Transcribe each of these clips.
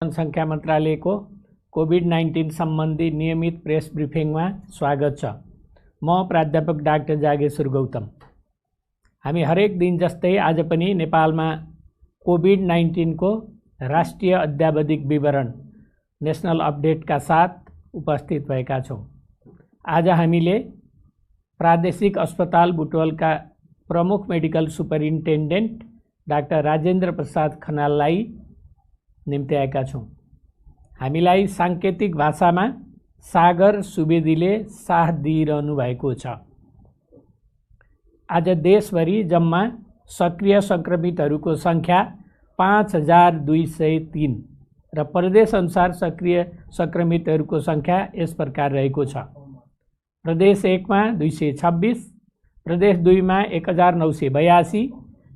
जनसङ्ख्या मन्त्रालयको कोभिड-19 सम्बन्धी नियमित प्रेस ब्रिफिङमा स्वागत छ। म प्राध्यापक डाक्टर जागेश्वर गौतम। हामी हरेक दिन जस्तै आज पनि नेपालमा कोभिड-19 को राष्ट्रिय अद्यावधिक विवरण नेशनल अपडेटका साथ उपस्थित भएका छौँ। आज हामीले प्रादेशिक अस्पताल बुटवलका प्रमुख medical superintendent doctor Rajendra Prasad खनाललाई निम्ति आएका छौँ। हामीलाई साङ्केतिक भाषामा सागर सुवेदीले साथ दिइरहनु भएको छ। आज देशभरि जम्मा सक्रिय सङ्क्रमितहरूको सङ्ख्या 5203 र प्रदेश अनुसार सक्रिय सङ्क्रमितहरूको सङ्ख्या यस प्रकार रहेको छ। प्रदेश 1 मा 226, प्रदेश 2 मा 1982,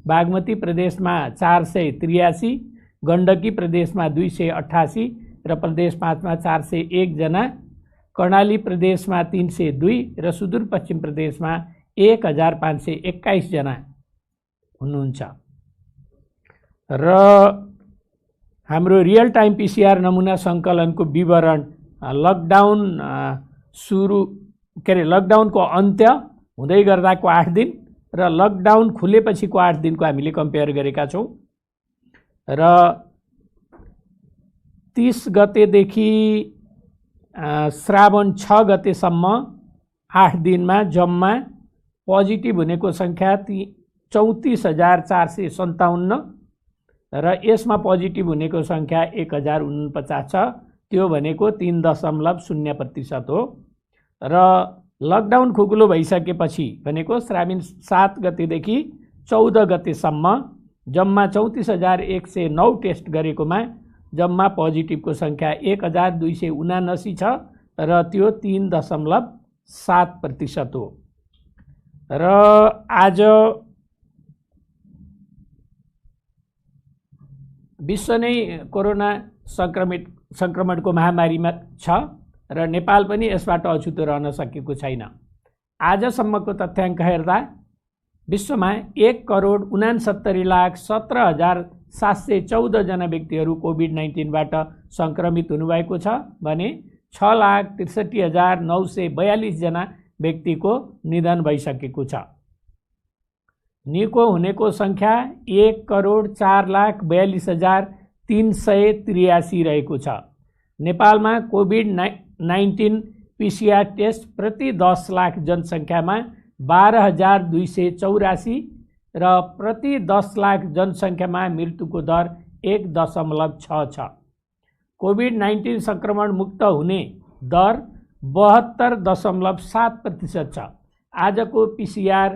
बागमती प्रदेशमा 483, गण्डकी प्रदेशमा 288 र प्रदेश 5 मा 401 जना, कर्णाली प्रदेशमा 302 र सुदूरपश्चिम प्रदेशमा 1521 जना हुनुहुन्छ। र हाम्रो रियल टाइम पीसीआर नमुना सङ्कलनको विवरण लकडाउनको अन्त्य हुँदै गर्दाको 8 दिन र लकडाउन खुलेपछिको 8 दिनको हामीले कम्पेयर गरेका छौँ। र 30 गतेदेखि श्रावण 6 गतेसम्म 8 दिनमा जम्मा पोजिटिभ हुनेको सङ्ख्या 34,457 र यसमा पोजिटिभ हुनेको सङ्ख्या 1049 छ। त्यो भनेको 3.0% हो। र लकडाउन खुकुलो भइसकेपछि भनेको श्रावण 7 गतेदेखि 14 गतेसम्म जम्मा 34,109 टेस्ट गरेकोमा जम्मा पोजिटिभको सङ्ख्या 1,279 छ र त्यो 3.7% हो। र आज विश्व नै कोरोना सङ्क्रमणको महामारीमा छ र नेपाल पनि यसबाट अछुतो रहन सकेको छैन। आजसम्मको तथ्याङ्क हेर्दा विश्वमा 1,69,17,714 जना व्यक्तिहरू कोभिड-19बाट सङ्क्रमित हुनुभएको छ भने 6,63,942 जना व्यक्तिको निधन भइसकेको छ। निको हुनेको सङ्ख्या 1,04,42,383 रहेको छ। नेपालमा कोभिड-19 पीसीआर टेस्ट प्रति 10 लाख जनसङ्ख्यामा 12,284 र प्रति 10 लाख जनसङ्ख्यामा मृत्युको दर 1.6 छ। कोभिड-19 सङ्क्रमण मुक्त हुने दर 72.7% छ। आजको पीसीआर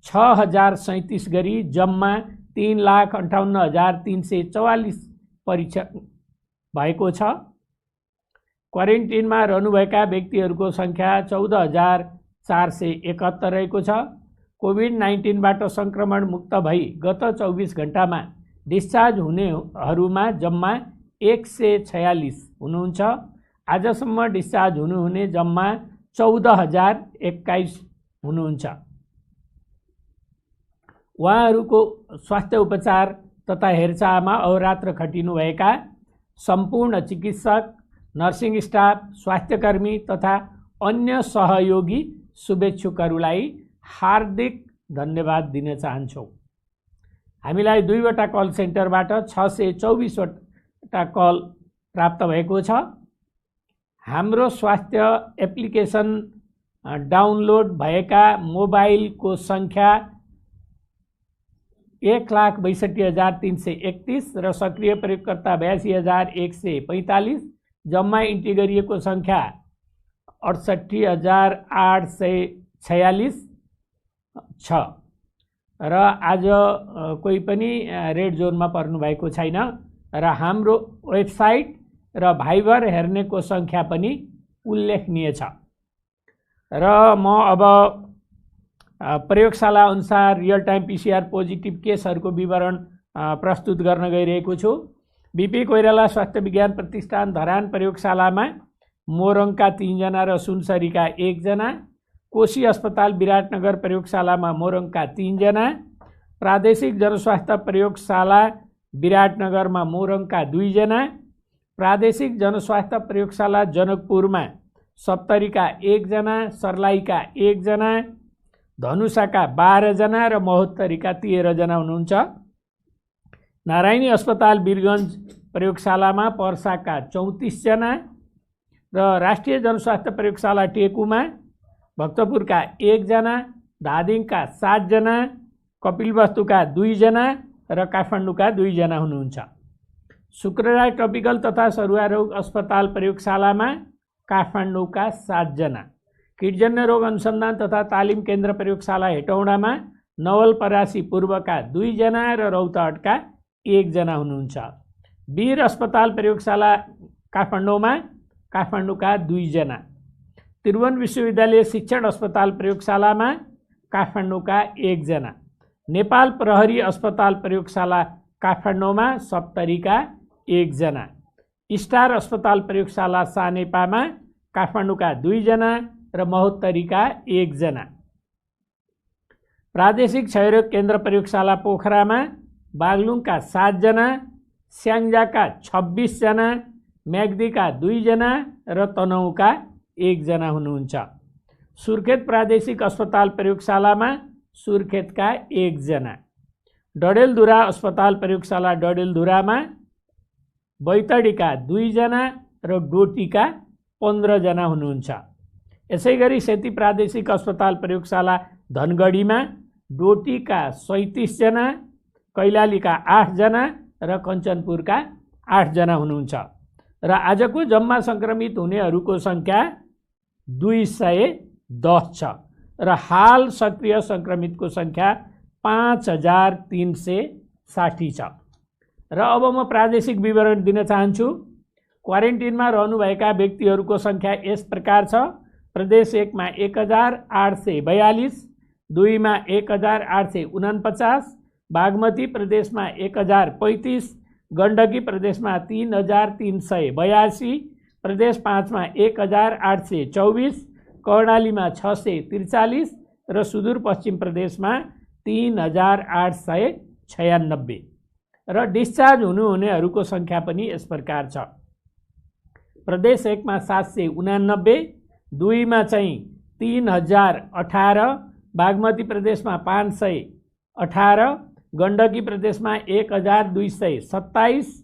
6,037 गरी जम्मा 3,58,344 परीक्षण भएको छ। क्वारेन्टिनमा रहनुभएका व्यक्तिहरूको सङ्ख्या 14,471 रहेको छ। कोभिड-19बाट सङ्क्रमण मुक्त भई गत 24 घण्टामा डिस्चार्ज हुनेहरूमा जम्मा 146 हुनुहुन्छ। आजसम्म डिस्चार्ज हुनुहुने जम्मा 14,021 हुनुहुन्छ। उहाँहरूको स्वास्थ्य उपचार तथा हेरचाहमा अहोरात्र खटिनुभएका सम्पूर्ण चिकित्सक, नर्सिङ स्टाफ, स्वास्थ्यकर्मी तथा अन्य सहयोगी शुभेच्छुकहरूलाई हार्दिक धन्यवाद दिन चाहन्छौँ। हामीलाई 2वटा कल सेन्टरबाट 624 वटा कल प्राप्त भएको छ। हाम्रो स्वास्थ्य एप्लिकेसन डाउनलोड भएका मोबाइलको सङ्ख्या 1,62,331 र सक्रिय प्रयोगकर्ता 82,145। जम्मा इन्ट्री गरिएको सङ्ख्या 68,846 छ। र आज कोही पनि रेड जोनमा पर्नु भएको छैन र हाम्रो वेबसाइट र भाइबर हेर्नेको सङ्ख्या पनि उल्लेखनीय छ। र म अब प्रयोगशाला अनुसार रियल टाइम पीसीआर पोजिटिभ केसहरूको विवरण प्रस्तुत गर्न गइरहेको छु। बीपी कोइराला स्वास्थ्य विज्ञान प्रतिष्ठान धरान प्रयोगशालामा मोरङका 3 जना र सुनसरीका 1 जना, कोशी अस्पताल विराटनगर प्रयोगशालामा मोरङका 3 जना, प्रादेशिक जनस्वास्थ्य प्रयोगशाला विराटनगरमा मोरङका 2 जना, प्रादेशिक जनस्वास्थ्य प्रयोगशाला जनकपुरमा 70 का 1 जना, सर्लाहीका 1 जना, धनुषाका 12 जना र महोत्तरीका 13 जना हुनुहुन्छ। नारायणी अस्पताल वीरगञ्ज प्रयोगशालामा पर्साका 34 जना र राष्ट्रिय जनस्वास्थ्य प्रयोगशाला टेकुमा भक्तपुरका 1 जना, धादिङका 7 जना, कपिलवस्तुका 2 जना र काठमाडौँका 2 जना हुनुहुन्छ। शुक्रराय ट्रपिकल तथा सरुवा रोग अस्पताल प्रयोगशालामा काठमाडौँका 7 जना, कीटजन्य रोग अनुसन्धान तथा तालिम केन्द्र प्रयोगशाला हेटौडामा नवलपरासी पूर्वका 2 जना र रौतहटका 1 जना हुनुहुन्छ। वीर अस्पताल प्रयोगशाला काठमाडौँमा काठमाडौँका 2 जना, त्रिभुवन विश्वविद्यालय शिक्षण अस्पताल प्रयोगशालामा काठमाडौँका 1 जना, नेपाल प्रहरी अस्पताल प्रयोगशाला काठमाडौँमा 70 का 1 जना, स्टार अस्पताल प्रयोगशाला सानेपामा काठमाडौँका 2 जना र महोत्तरीका 1 जना, प्रादेशिक क्षयरोग केन्द्र प्रयोगशाला पोखरामा बागलुङका 7 जना, स्याङ्जाका 26 जना, म्याग्दीका 2 जना र तनहुँका 1 जना हुनुहुन्छ। सुर्खेत प्रादेशिक अस्पताल प्रयोगशालामा सुर्खेतका 1 जना, डडेलधुरा अस्पताल प्रयोगशाला डडेलधुरामा बैतडीका 2 जना र डोटीका 15 जना हुनुहुन्छ। यसैगरी सेती प्रादेशिक अस्पताल प्रयोगशाला धनगढीमा डोटीका 37 जना, कैलालीका 8 जना र कञ्चनपुरका 8 जना हुनुहुन्छ। र आजको जम्मा सङ्क्रमित हुनेहरूको सङ्ख्या 210 छ र हाल सक्रिय सङ्क्रमितको सङ्ख्या 5360 छ। र अब म प्रादेशिक विवरण दिन चाहन्छु। क्वारेन्टिनमा रहनुभएका व्यक्तिहरूको सङ्ख्या यस प्रकार छ। प्रदेश 1 मा 1842, 2 मा 1849, बागमती प्रदेशमा 1035, गण्डकी प्रदेशमा 3382, प्रदेश 5 मा 1824, कर्णालीमा 643 र सुदूरपश्चिम प्रदेशमा 3896 र डिस्चार्ज हुनुहुनेहरूको सङ्ख्या पनि यस प्रकार छ। प्रदेश 1 मा 789, 2 मा चाहिँ 3018, बागमती प्रदेशमा 518, गण्डकी प्रदेशमा 1227,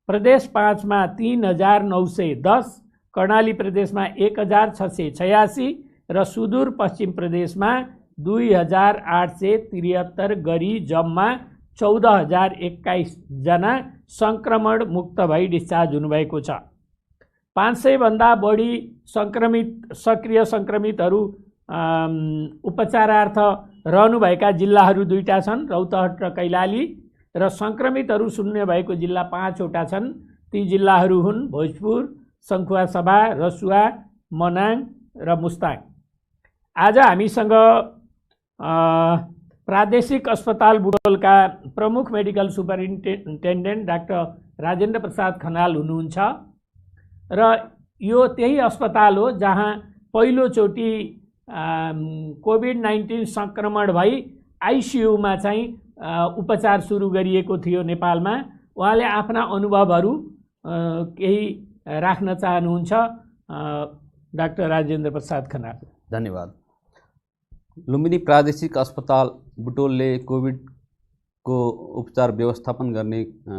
प्रदेश 5 मा 3910, कर्णाली प्रदेशमा 1686 र सुदूरपश्चिम प्रदेशमा 2873 गरी जम्मा 14021 जना सङ्क्रमण मुक्त भई डिस्चार्ज हुनुभएको छ। 500 भन्दा बढी सक्रिय सङ्क्रमितहरू उपचारार्थ रहनुभएका जिल्लाहरू 2टा छन्, रौतहट र कैलाली, र सङ्क्रमितहरू शून्य भएको जिल्ला 5 वटा छन्। ती जिल्लाहरू हुन् भोजपुर, सङ्खुवासभा, रसुवा, मनाङ र मुस्ताङ। आज हामीसँग प्रादेशिक अस्पताल बुटोलका प्रमुख medical superintendent doctor Rajendra Prasad Khanal हुनुहुन्छ र यो त्यही अस्पताल हो जहाँ पहिलोचोटि कोभिड-19 सङ्क्रमण भई आइसियुमा चाहिँ उपचार सुरु गरिएको थियो नेपालमा। उहाँले आफ्ना अनुभवहरू केही राख्न चाहनुहुन्छ। डाक्टर राजेन्द्र प्रसाद खनाल। धन्यवाद। लुम्बिनी प्रादेशिक अस्पताल बुटोलले कोभिडको उपचार व्यवस्थापन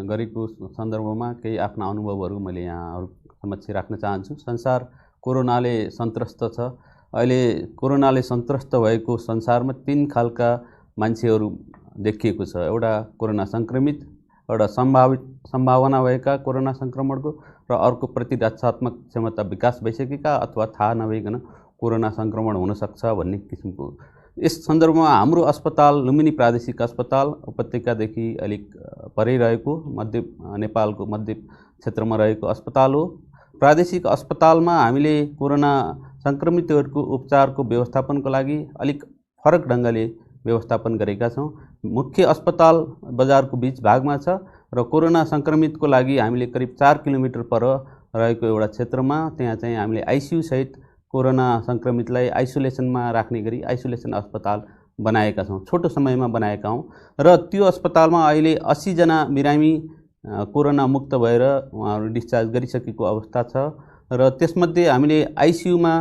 गरेको सन्दर्भमा केही आफ्ना अनुभवहरू मैले यहाँहरू समक्ष राख्न चाहन्छु। संसार कोरोनाले सन्त्रस्त छ। अहिले कोरोनाले सन्त्रस्त भएको संसारमा 3 खालका मान्छेहरू देखिएको छ। एउटा कोरोना सङ्क्रमित, एउटा सम्भावना भएका कोरोना सङ्क्रमणको, र अर्को प्रतिरक्षात्मक क्षमता विकास भइसकेका अथवा थाहा नभइकन कोरोना सङ्क्रमण हुनसक्छ भन्ने किसिमको। यस सन्दर्भमा हाम्रो अस्पताल लुम्बिनी प्रादेशिक अस्पताल उपत्यकादेखि अलिक परै रहेको नेपालको मध्य क्षेत्रमा रहेको अस्पताल हो। प्रादेशिक अस्पतालमा हामीले कोरोना सङ्क्रमितहरूको उपचारको व्यवस्थापनको लागि अलिक फरक ढङ्गले व्यवस्थापन गरेका छौँ। मुख्य अस्पताल बजारको बिच भागमा छ र कोरोना सङ्क्रमितको लागि हामीले करिब 4 किलोमिटर पर रहेको एउटा क्षेत्रमा त्यहाँ चाहिँ हामीले आइसियु सहित कोरोना सङ्क्रमितलाई आइसोलेसनमा राख्ने गरी आइसोलेसन अस्पताल बनाएका छौँ। छोटो समयमा बनाएका हौँ र त्यो अस्पतालमा अहिले 80 जना बिरामी कोरोना मुक्त भएर उहाँहरू डिस्चार्ज गरिसकेको अवस्था छ र त्यसमध्ये हामीले आइसियुमा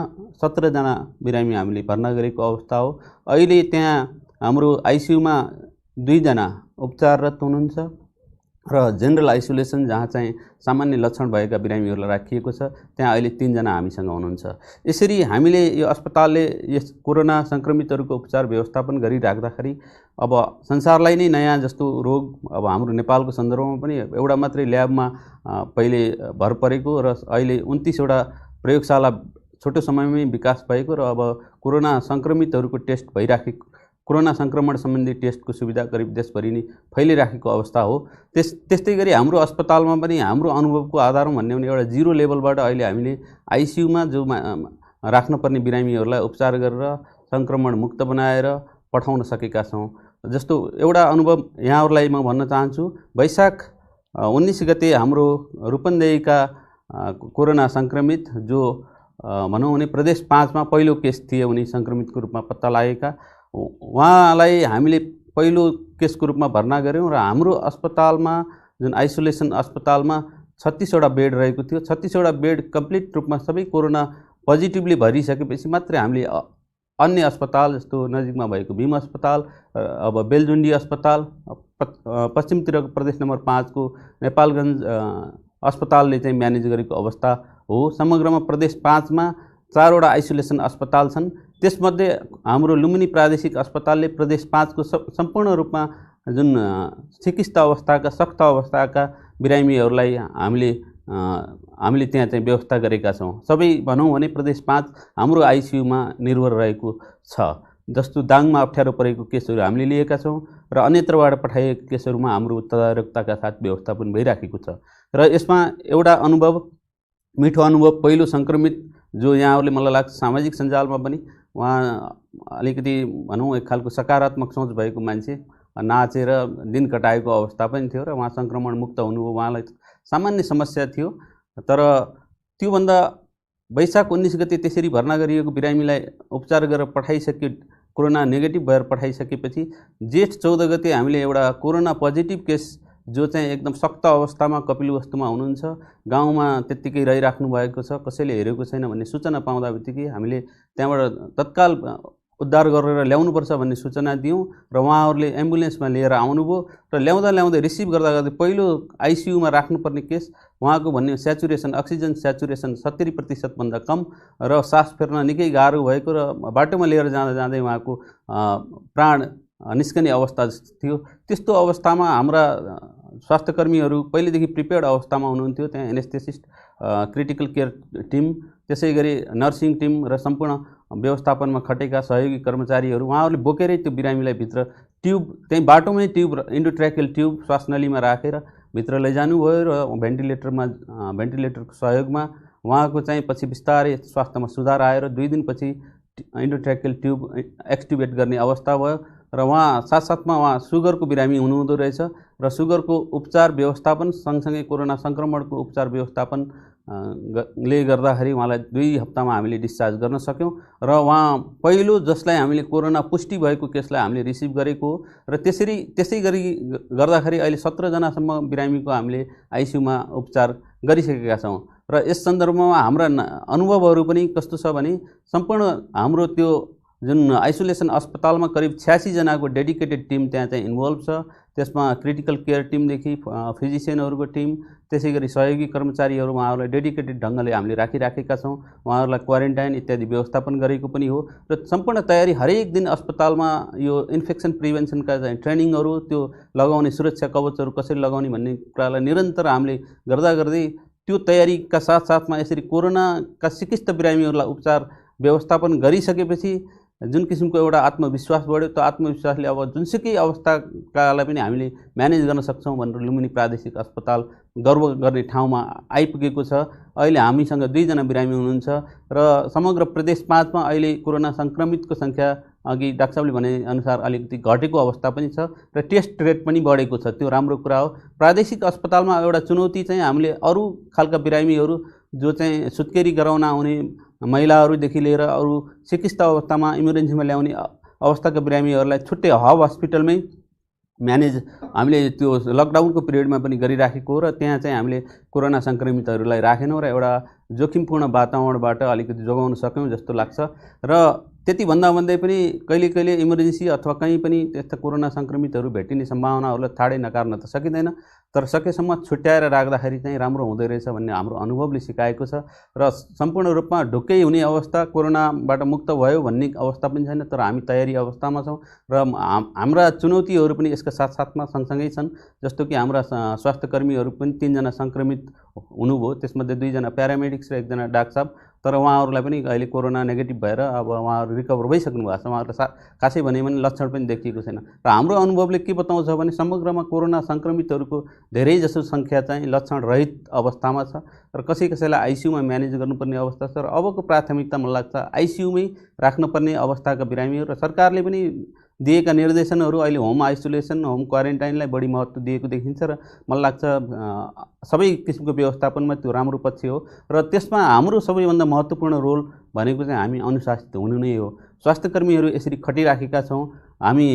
17 जना बिरामी हामीले भर्ना गरेको अवस्था हो। अहिले त्यहाँ हाम्रो आइसियुमा 2 जना उपचाररत हुनुहुन्छ र जेनरल आइसोलेसन जहाँ चाहिँ सामान्य लक्षण भएका बिरामीहरूलाई राखिएको छ त्यहाँ अहिले 3 जना हामीसँग हुनुहुन्छ। यसरी हामीले यो अस्पतालले यस कोरोना सङ्क्रमितहरूको उपचार व्यवस्थापन गरिराख्दाखेरि अब संसारलाई नै नयाँ जस्तो रोग अब हाम्रो नेपालको सन्दर्भमा पनि एउटा मात्रै ल्याबमा पहिले भर परेको र अहिले 29 वटा प्रयोगशाला छोटो समयमै विकास भएको र अब कोरोना सङ्क्रमितहरूको टेस्ट भइराखेको, कोरोना सङ्क्रमण सम्बन्धी टेस्टको सुविधा करिब देशभरि नै फैलिराखेको अवस्था हो। त्यस्तै गरी हाम्रो अस्पतालमा पनि हाम्रो अनुभवको आधारमा भन्ने भने एउटा 0 लेभलबाट अहिले हामीले आइसियुमा जो राख्नुपर्ने बिरामीहरूलाई उपचार गरेर सङ्क्रमण मुक्त बनाएर पठाउन सकेका छौँ। जस्तो एउटा अनुभव यहाँहरूलाई म भन्न चाहन्छु। वैशाख 19 गते हाम्रो रूपन्देहीका कोरोना सङ्क्रमित जो भनौँ भने प्रदेश 5 मा पहिलो केस थिए, उनी सङ्क्रमितको रूपमा पत्ता लागेका, उहाँलाई हामीले पहिलो केसको रूपमा भर्ना गऱ्यौँ र हाम्रो अस्पतालमा जुन आइसोलेसन अस्पतालमा 36 वटा बेड रहेको थियो। 36 वटा बेड कम्प्लिट रूपमा सबै कोरोना पोजिटिभली भरिसकेपछि मात्रै हामीले अन्य अस्पताल जस्तो नजिकमा भएको भीम अस्पताल, अब बेलजुन्डी अस्पताल, पश्चिमतिरको प्रदेश नम्बर 5 को नेपालगञ्ज अस्पतालले चाहिँ म्यानेज गरेको अवस्था हो। समग्रमा प्रदेश 5 मा 4 वटा आइसोलेसन अस्पताल छन्। त्यसमध्ये हाम्रो लुम्बिनी प्रादेशिक अस्पतालले प्रदेश 5 को सम्पूर्ण रूपमा जुन चिकित्सा अवस्थाका सक्त अवस्थाका बिरामीहरूलाई हामीले त्यहाँ चाहिँ व्यवस्था गरेका छौँ। सबै भनौँ भने प्रदेश 5 हाम्रो आइसियुमा निर्भर रहेको छ। जस्तो दाङमा अप्ठ्यारो परेको केसहरू हामीले लिएका छौँ र अन्यत्रबाट पठाइएका केसहरूमा हाम्रो तदारुकताका साथ व्यवस्थापन भइराखेको छ। र यसमा एउटा अनुभव, मिठो अनुभव, पहिलो सङ्क्रमित जो यहाँहरूले मलाई लाग्छ सामाजिक सञ्जालमा पनि उहाँ अलिकति भनौँ एक खालको सकारात्मक सोच भएको मान्छे, नाचेर दिन कटाएको अवस्था पनि थियो र उहाँ सङ्क्रमण मुक्त हुनुभयो। उहाँलाई सामान्य समस्या थियो, तर त्योभन्दा वैशाख 19 गते त्यसरी भर्ना गरिएको बिरामीलाई उपचार गरेर पठाइसके, कोरोना नेगेटिभ भएर पठाइसकेपछि जेठ 14 गते हामीले एउटा कोरोना पोजिटिभ केस जो चाहिँ एकदम सक्त अवस्थामा कपिलवस्तुमा हुनुहुन्छ, गाउँमा त्यत्तिकै रहिराख्नु भएको छ, कसैले हेरेको छैन भन्ने सूचना पाउँदा बित्तिकै हामीले त्यहाँबाट तत्काल उद्धार गरेर ल्याउनुपर्छ भन्ने सूचना दियौँ र उहाँहरूले एम्बुलेन्समा लिएर आउनुभयो र ल्याउँदै रिसिभ गर्दा पहिलो आइसियुमा राख्नुपर्ने केस उहाँको भन्ने स्याचुरेसन, अक्सिजन स्याचुरेसन 70% भन्दा कम र सास फेर्न निकै गाह्रो भएको र बाटोमा लिएर जाँदै उहाँको प्राण निस्कने अवस्था थियो। त्यस्तो अवस्थामा हाम्रा स्वास्थ्यकर्मीहरू पहिलेदेखि प्रिपेयर्ड अवस्थामा हुनुहुन्थ्यो। त्यहाँ एनेस्थेसिस्ट, क्रिटिकल केयर टिम, त्यसै गरी नर्सिङ टिम र सम्पूर्ण व्यवस्थापनमा खटेका सहयोगी कर्मचारीहरू उहाँहरूले बोकेरै त्यो बिरामीलाई भित्र ट्युब, त्यहीँ बाटोमै ट्युब, इन्डोट्र्याकियल ट्युब श्वासनलीमा राखेर भित्र लैजानुभयो र भेन्टिलेटरको सहयोगमा उहाँको चाहिँ पछि बिस्तारै स्वास्थ्यमा सुधार आएर 2 दिनपछि इन्डोट्र्याकियल ट्युब एक्सट्युबेट गर्ने अवस्था भयो र उहाँ साथसाथमा उहाँ सुगरको बिरामी हुनुहुँदो रहेछ र सुगरको उपचार व्यवस्थापन सँगसँगै कोरोना सङ्क्रमणको उपचार व्यवस्थापन ले गर्दाखेरि उहाँलाई 2 हप्तामा हामीले डिस्चार्ज गर्न सक्यौँ र उहाँ पहिलो जसलाई हामीले कोरोना पुष्टि भएको केसलाई हामीले रिसिभ गरेको हो र त्यसै गरी गर्दाखेरि अहिले 17 जनासम्म बिरामीको हामीले आइसियुमा उपचार गरिसकेका छौँ। र यस सन्दर्भमा हाम्रा अनुभवहरू पनि कस्तो छ भने सम्पूर्ण हाम्रो त्यो जुन आइसोलेसन अस्पतालमा करिब 86 जनाको डेडिकेटेड टिम त्यहाँ चाहिँ इन्भल्भ छ। त्यसमा क्रिटिकल केयर टिमदेखि फिजिसियनहरूको टिम, त्यसै गरी सहयोगी कर्मचारीहरू उहाँहरूलाई डेडिकेटेड ढङ्गले हामीले राखिराखेका छौँ। उहाँहरूलाई क्वारेन्टाइन इत्यादि व्यवस्थापन गरेको पनि हो र सम्पूर्ण तयारी हरेक दिन अस्पतालमा यो इन्फेक्सन प्रिभेन्सनका चाहिँ ट्रेनिङहरू, त्यो लगाउने सुरक्षा कवचहरू कसरी लगाउने भन्ने कुरालाई निरन्तर हामीले गर्दै त्यो तयारीका साथसाथमा यसरी कोरोनाका सिकिस्त बिरामीहरूलाई उपचार व्यवस्थापन गरिसकेपछि जुन किसिमको एउटा आत्मविश्वास बढ्यो, त्यो आत्मविश्वासले अब जुनसुकै अवस्थाकालाई पनि हामीले म्यानेज गर्न सक्छौँ भनेर लुम्बिनी प्रादेशिक अस्पताल गर्व गर्ने ठाउँमा आइपुगेको छ। अहिले हामीसँग 2 जना बिरामी हुनुहुन्छ र समग्र प्रदेश 5 मा अहिले कोरोना सङ्क्रमितको सङ्ख्या अघि डाक्टर साहबले भने अनुसार अलिकति घटेको अवस्था पनि छ र टेस्ट रेट पनि बढेको छ। त्यो राम्रो कुरा हो। प्रादेशिक अस्पतालमा एउटा चुनौती चाहिँ हामीले अरू खालका बिरामीहरू जो चाहिँ सुत्केरी गराउन आउने महिलाहरूदेखि लिएर अरू चिकित्सा अवस्थामा इमर्जेन्सीमा ल्याउने अवस्थाका बिरामीहरूलाई छुट्टै हब हस्पिटलमै म्यानेज हामीले त्यो लकडाउनको पिरियडमा पनि गरिराखेको हो र त्यहाँ चाहिँ हामीले कोरोना सङ्क्रमितहरूलाई राखेनौँ र एउटा जोखिमपूर्ण वातावरणबाट अलिकति जोगाउन सक्यौँ जस्तो लाग्छ। र त्यति भन्दा भन्दै पनि कहिले कहिले इमर्जेन्सी अथवा कहीँ पनि त्यस्ता कोरोना सङ्क्रमितहरू भेटिने सम्भावनाहरूलाई ठाडै नकार्न त सकिँदैन, तर सकेसम्म छुट्याएर राख्दाखेरि चाहिँ राम्रो हुँदै रहेछ भन्ने हाम्रो अनुभवले सिकाएको छ। र सम्पूर्ण रूपमा ढुक्कै हुने अवस्था, कोरोनाबाट मुक्त भयो भन्ने अवस्था पनि छैन, तर हामी तयारी अवस्थामा छौँ र हाम्रा चुनौतीहरू पनि यसका साथसाथमा सँगसँगै छन्। जस्तो कि हाम्रा स्वास्थ्यकर्मीहरू पनि 3 जना सङ्क्रमित हुनुभयो, त्यसमध्ये 2 जना प्यारामेडिक्स र 1 जना डाक्टर साहब, तर उहाँहरूलाई पनि अहिले कोरोना नेगेटिभ भएर अब उहाँहरू रिकभर भइसक्नु भएको छ। उहाँहरूलाई खासै भन्यो भने लक्षण पनि देखिएको छैन। र हाम्रो अनुभवले के बताउँछ भने समग्रमा कोरोना सङ्क्रमितहरूको धेरैजसो सङ्ख्या चाहिँ लक्षण रहित अवस्थामा छ र कसैलाई आइसियुमा म्यानेज गर्नुपर्ने अवस्था छ। र अबको प्राथमिकता मलाई लाग्छ आइसियुमै राख्नुपर्ने अवस्थाका बिरामीहरू, र सरकारले पनि दिएका निर्देशनहरू अहिले होम आइसोलेसन, होम क्वारेन्टाइनलाई बढी महत्त्व दिएको देखिन्छ र मलाई लाग्छ सबै किसिमको व्यवस्थापनमा त्यो राम्रो पक्ष हो। र त्यसमा हाम्रो सबैभन्दा महत्त्वपूर्ण रोल भनेको चाहिँ हामी अनुशासित हुनु नै हो। स्वास्थ्यकर्मीहरू यसरी खटिराखेका छौँ, हामी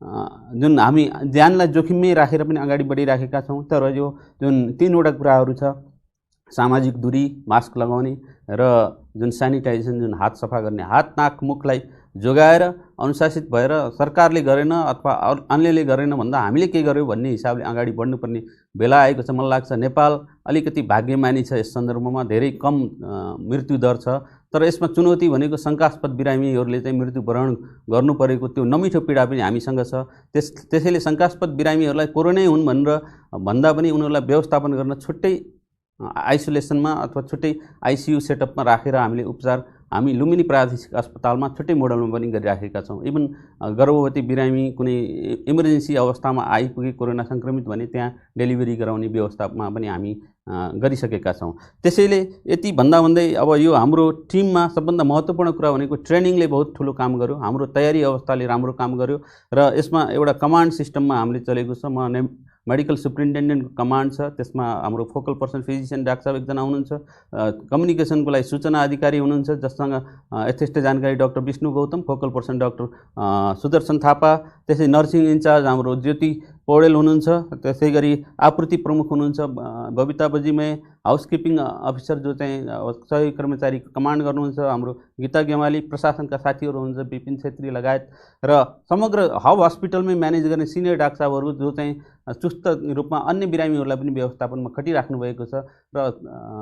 हामी ज्यानलाई जोखिममै राखेर पनि अगाडि बढिराखेका छौँ, तर यो जुन 3वटा कुराहरू छ, सामाजिक दूरी, मास्क लगाउने र जुन सेनिटाइजेसन, जुन हात सफा गर्ने, हात नाक मुखलाई जोगाएर अनुशासित भएर सरकारले गरेन अथवा अन्यले गरेन भन्दा हामीले के गर्यौँ भन्ने हिसाबले अगाडि बढ्नुपर्ने बेला आएको छ। मलाई लाग्छ नेपाल अलिकति भाग्यमानी छ यस सन्दर्भमा, धेरै कम मृत्युदर छ। तर यसमा चुनौती भनेको शङ्कास्पद बिरामीहरूले चाहिँ मृत्युवरण गर्नु परेको त्यो नमिठो पीडा पनि हामीसँग छ। त्यसैले शङ्कास्पद बिरामीहरूलाई कोरोनै हुन् भनेर भन्दा पनि उनीहरूलाई व्यवस्थापन गर्न छुट्टै आइसोलेसनमा अथवा छुट्टै आइसियु सेटअपमा राखेर हामीले उपचार हामी लुम्बिनी प्रादेशिक अस्पतालमा छुट्टै मोडलमा पनि गरिराखेका छौँ। इभन गर्भवती बिरामी कुनै इमर्जेन्सी अवस्थामा आइपुगे कोरोना सङ्क्रमित भने त्यहाँ डेलिभरी गराउने व्यवस्थामा पनि हामी गरिसकेका छौँ। त्यसैले यति भन्दा भन्दै अब यो हाम्रो टिममा सबभन्दा महत्त्वपूर्ण कुरा भनेको ट्रेनिङले बहुत ठुलो काम गर्यो, हाम्रो तयारी अवस्थाले राम्रो काम गर्यो र यसमा एउटा कमान्ड सिस्टममा हामीले चलेको छ। म मेडिकल सुप्रिन्टेन्डेन्टको कमान्ड छ, त्यसमा हाम्रो फोकल पर्सन फिजिसियन डाक्टर साहब 1 जना हुनुहुन्छ, कम्युनिकेसनको लागि सूचना अधिकारी हुनुहुन्छ जससँग यथेष्ट जानकारी doctor Vishnu Gautam, focal person doctor Sudarshan Thapa, त्यसै नर्सिङ इन्चार्ज हाम्रो ज्योति पौडेल हुनुहुन्छ, त्यसै गरी आपूर्ति प्रमुख हुनुहुन्छ बबिता बजिमय, हाउसकिपिङ अफिसर जो चाहिँ सहयोगी कर्मचारी कमान्ड गर्नुहुन्छ हाम्रो गीता गेमाली, प्रशासनका साथीहरू हुनुहुन्छ विपिन छेत्री लगायत, र समग्र हब हस्पिटलमै म्यानेज गर्ने सिनियर डाक्टर साहबहरू जो चाहिँ चुस्त रूपमा अन्य बिरामीहरूलाई पनि व्यवस्थापनमा खटिराख्नु भएको छ। र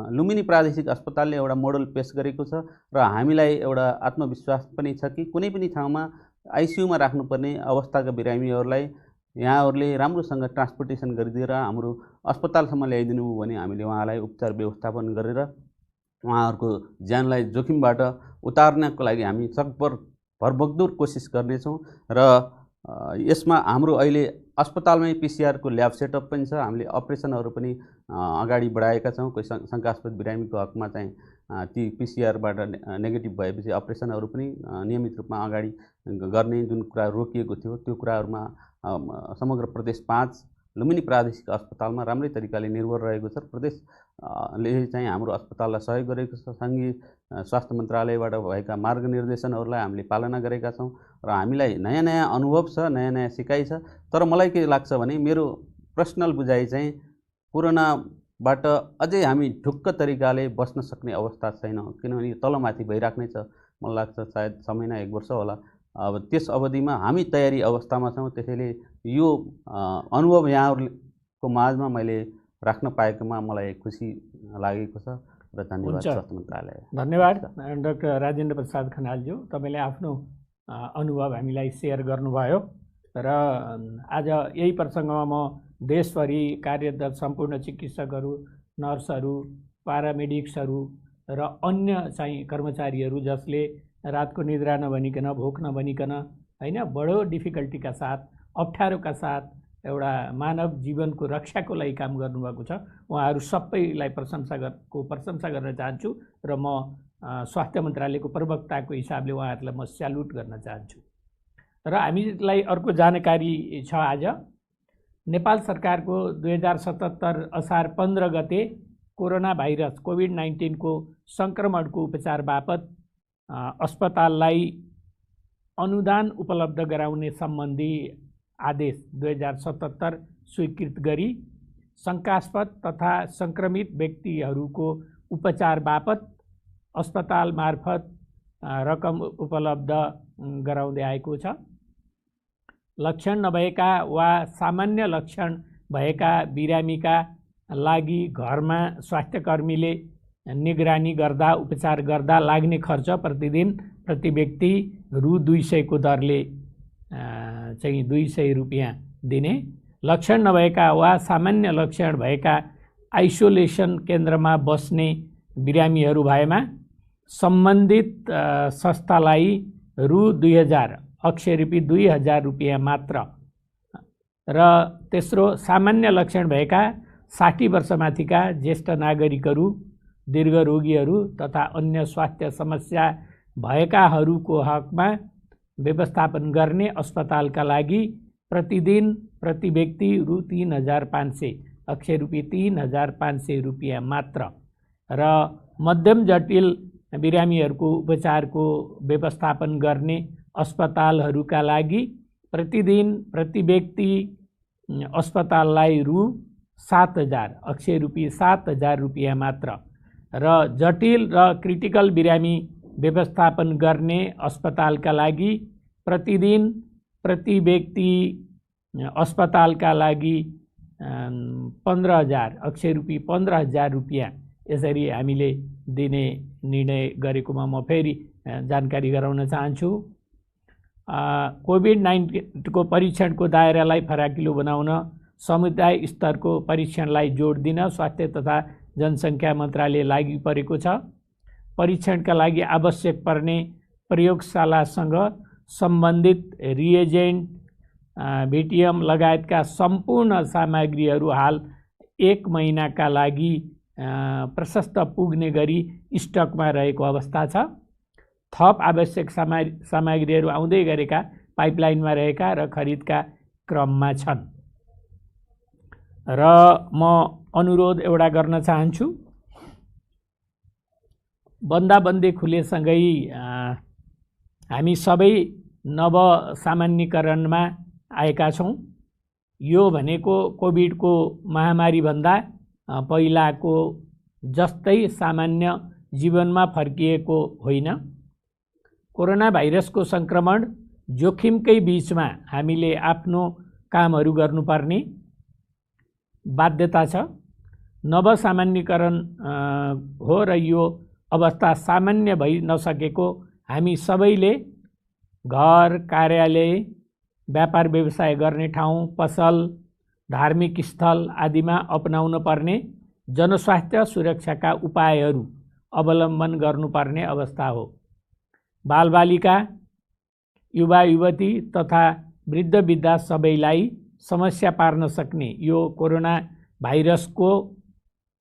लुम्बिनी प्रादेशिक अस्पतालले एउटा मोडल पेश गरेको छ र हामीलाई एउटा आत्मविश्वास पनि छ कि कुनै पनि ठाउँमा आइसियुमा राख्नुपर्ने अवस्थाका बिरामीहरूलाई यहाँहरूले राम्रोसँग ट्रान्सपोर्टेसन गरिदिएर हाम्रो अस्पतालसम्म ल्याइदिनु भयो भने हामीले उहाँलाई उपचार व्यवस्थापन गरेर उहाँहरूको ज्यानलाई जोखिमबाट उतार्नको लागि हामी सकभर भरबगदुर कोसिस गर्नेछौँ। र यसमा हाम्रो अहिले अस्पतालमै पिसिआरको ल्याब सेटअप पनि छ, हामीले अपरेसनहरू पनि अगाडि बढाएका छौँ। कोही शङ्कास्पद बिरामीको हकमा चाहिँ ती पिसिआरबाट नेगेटिभ भएपछि अपरेसनहरू पनि नियमित रूपमा अगाडि गर्ने जुन कुरा रोकिएको थियो त्यो कुराहरूमा समग्र प्रदेश 5 लुम्बिनी प्रादेशिक अस्पतालमा राम्रै तरिकाले निर्भर रहेको छ। प्रदेशले चाहिँ हाम्रो अस्पताललाई सहयोग गरेको छ, सङ्घीय स्वास्थ्य मन्त्रालयबाट भएका मार्गनिर्देशनहरूलाई हामीले पालना गरेका छौँ र हामीलाई नयाँ नयाँ अनुभव छ, नयाँ नयाँ सिकाइ छ। तर मलाई के लाग्छ भने मेरो पर्सनल बुझाइ चाहिँ कोरोनाबाट अझै हामी ढुक्क तरिकाले बस्न सक्ने अवस्था छैन, किनभने तलमाथि भइराख्नै छ। मलाई लाग्छ सायद 6 महिना 1 वर्ष होला। अब त्यस अवधिमा हामी तयारी अवस्थामा छौँ। त्यसैले यो अनुभव यहाँहरूको माझमा मैले राख्न पाएकोमा मलाई खुसी लागेको छ र धन्यवाद स्वास्थ्य मन्त्रालय। धन्यवाद डाक्टर राजेन्द्र प्रसाद खनालज्यू, तपाईँले आफ्नो अनुभव हामीलाई सेयर गर्नुभयो र आज यही प्रसङ्गमा म देशभरि कार्यरत सम्पूर्ण चिकित्सकहरू, नर्सहरू, प्यारामेडिक्सहरू र अन्य चाहिँ कर्मचारीहरू जसले रातको निद्रा नभनिकन, भोक नभनिकन हैन बडो डिफिकल्टीका साथ, अप्ठ्यारोका साथ एउटा मानव जीवनको रक्षाको लागि काम गर्नुभएको छ, उहाँहरू सबैलाई प्रशंसा गर्न चाहन्छु र म स्वास्थ्य मन्त्रालयको प्रवक्ताको हिसाबले उहाँहरूलाई म स्यालुट गर्न चाहन्छु। र हामीलाई अर्को जानकारी छ, आज नेपाल सरकारको 2077 असार 15 गते कोरोना भाइरस कोभिड-19 को सङ्क्रमणको उपचार बापत अस्पताललाई अनुदान उपलब्ध गराउने सम्बन्धी आदेश 2077 स्वीकृत गरी शङ्कास्पद तथा सङ्क्रमित व्यक्तिहरूको उपचार बापत अस्पताल मार्फत रकम उपलब्ध गराउँदै आएको छ। लक्षण नभएका वा सामान्य लक्षण भएका बिरामीका लागि घरमा स्वास्थ्यकर्मीले निगरानी गर्दा उपचार गर्दा लाग्ने खर्च प्रतिदिन प्रति व्यक्ति रु 200 को दरले चाहिँ 200 रुपियाँ दिने। लक्षण नभएका वा सामान्य लक्षण भएका आइसोलेसन केन्द्रमा बस्ने बिरामीहरू भएमा सम्बन्धित संस्थालाई रु 2000 अक्षय रूपी 2000 रुपियाँ मात्र। र तेस्रो, सामान्य लक्षण भएका 60 वर्षमाथिका ज्येष्ठ नागरिकहरू, दीर्घरोगीहरू तथा अन्य स्वास्थ्य समस्या भएकाहरूको हकमा व्यवस्थापन गर्ने अस्पतालका लागि प्रतिदिन प्रति व्यक्ति रु 3500 अक्षय रूपी 3500 रुपियाँ मात्र। र मध्यम जटिल बिरामीहरूको उपचारको व्यवस्थापन गर्ने अस्पतालहरूका लागि प्रतिदिन प्रति व्यक्ति अस्पताललाई रु 7000 अक्षय रूपी 7000 रुपियाँ मात्र। र जटिल र क्रिटिकल बिरामी व्यवस्थापन गर्ने अस्पतालका लागि प्रतिदिन प्रति व्यक्ति अस्पतालका लागि 15000 अक्षय रूपी 15000 रुपियाँ यसरी हामीले दिने निर्णय गरेकोमा म फेरि जानकारी गराउन चाहन्छु। कोभिड-19 को परीक्षणको दायरालाई फराकिलो बनाउन समुदाय स्तरको परीक्षणलाई जोड दिन स्वास्थ्य तथा जनसङ्ख्या मन्त्रालय लागि परेको छ। परीक्षणका लागि आवश्यक पर्ने प्रयोगशालासँग सम्बन्धित रिएजेन्ट, भिटिएम लगायतका सम्पूर्ण सामग्रीहरू हाल 1 महिनाका लागि प्रशस्त पुग्ने गरी स्टकमा रहेको अवस्था छ। थप आवश्यक सामग्रीहरू आउँदै गरेका पाइपलाइनमा रहेका र खरिदका क्रममा छन्। र म अनुरोध एउटा गर्न चाहन्छु, बन्दाबन्दी खुलेसँगै हामी सबै नव सामान्यीकरणमा आएका छौँ। यो भनेको कोभिडको महामारीभन्दा पहिलाको जस्तै सामान्य जीवनमा फर्किएको होइन। कोरोना भाइरसको सङ्क्रमण जोखिमकै बिचमा हामीले आफ्नो कामहरू गर्नुपर्ने बाध्यता छ। नव सामान्यीकरण हो र यो अवस्था सामान्य भइ नसकेको हामी सबैले घर, कार्यालय, व्यापार व्यवसाय गर्ने ठाउँ, पसल, धार्मिक स्थल आदिमा अपनाउन पर्ने जनस्वास्थ्य सुरक्षाका उपायहरू अवलम्बन गर्नुपर्ने अवस्था हो। बालबालिका, युवा युवती तथा वृद्ध वृद्धा सबैलाई समस्या पार्न सक्ने यो कोरोना भाइरसको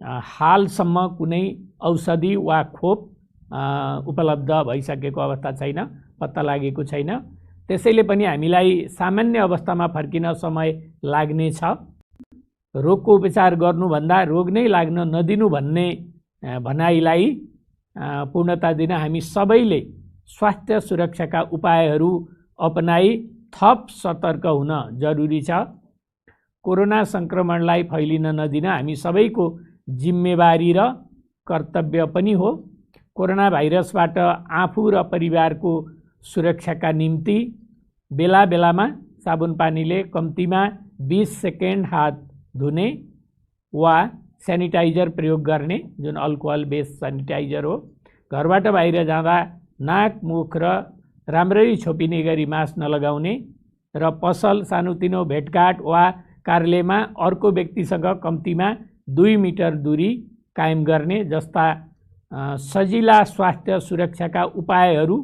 हालसम्म कुनै औषधि वा खोप उपलब्ध भइसकेको अवस्था छैन, पत्ता लागेको छैन। त्यसैले पनि हामीलाई सामान्य अवस्थामा फर्किन समय लाग्नेछ। रोगको उपचार गर्नुभन्दा रोग नै लाग्न नदिनु भन्ने भनाइलाई पूर्णता दिन हामी सबैले स्वास्थ्य सुरक्षाका उपायहरू अपनाई थप सतर्क हुन जरुरी छ। कोरोना सङ्क्रमणलाई फैलिन नदिन हामी सबैको जिम्मेवारी र कर्तव्य पनि हो। कोरोना भाइरसबाट आफू र परिवारको सुरक्षाका निम्ति बेला बेलामा साबुन पानीले कम्तीमा 20 सेकेन्ड हात धुने वा सेनिटाइजर प्रयोग गर्ने, जुन अल्कोहल बेस सेनिटाइजर हो। घरबाट बाहिर जाँदा नाक, मुख र राम्ररी छोपिने गरी मास्क नलगाउने र पसल, सानोतिनो भेटघाट वा कार्यालयमा अर्को व्यक्तिसँग कम्तीमा 2 मिटर दूरी कायम गर्ने जस्ता सजिला स्वास्थ्य सुरक्षाका उपायहरू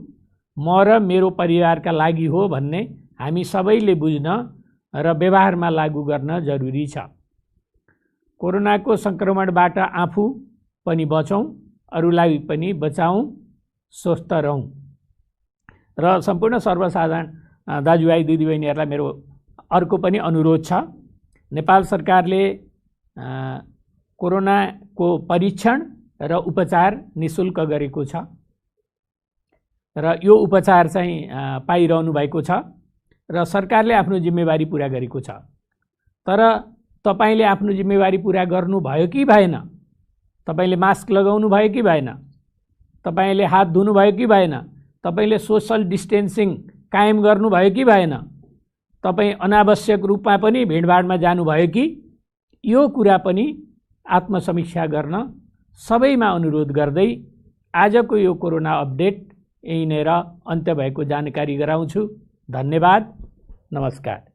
म र मेरो परिवारका लागि हो भन्ने हामी सबैले बुझ्न र व्यवहारमा लागू गर्न जरुरी छ। कोरोनाको सङ्क्रमणबाट आफू पनि बचौँ, अरूलाई पनि बचाउँ, स्वस्थ रहौँ। र सम्पूर्ण सर्वसाधारण दाजुभाइ दिदीबहिनीहरूलाई मेरो अर्को पनि अनुरोध छ। नेपाल सरकारले कोरोनाको परीक्षण र उपचार निशुल्क गरेको छ र यो उपचार चाहिँ पाइरहनु भएको छ। र सरकारले आफ्नो जिम्मेवारी पुरा गरेको छ। तर तपाईले आफ्नो जिम्मेवारी पुरा गर्नुभयो कि भएन? तपाईले मास्क लगाउनु भयो कि भएन? तपाईले हात धुनु भयो कि भएन? तपाईले सोशल डिस्टेन्सिङ कायम गर्नुभयो कि भएन? तपाई अनावश्यक रूपमा पनि भिडभाडमा जानुभयो कि? यो कुरा पनि आत्मसमीक्षा गर्न सबैमा अनुरोध गर्दै आजको यो कोरोना अपडेट यहीँनेर अन्त्य भएको जानकारी गराउँछु। धन्यवाद, नमस्कार।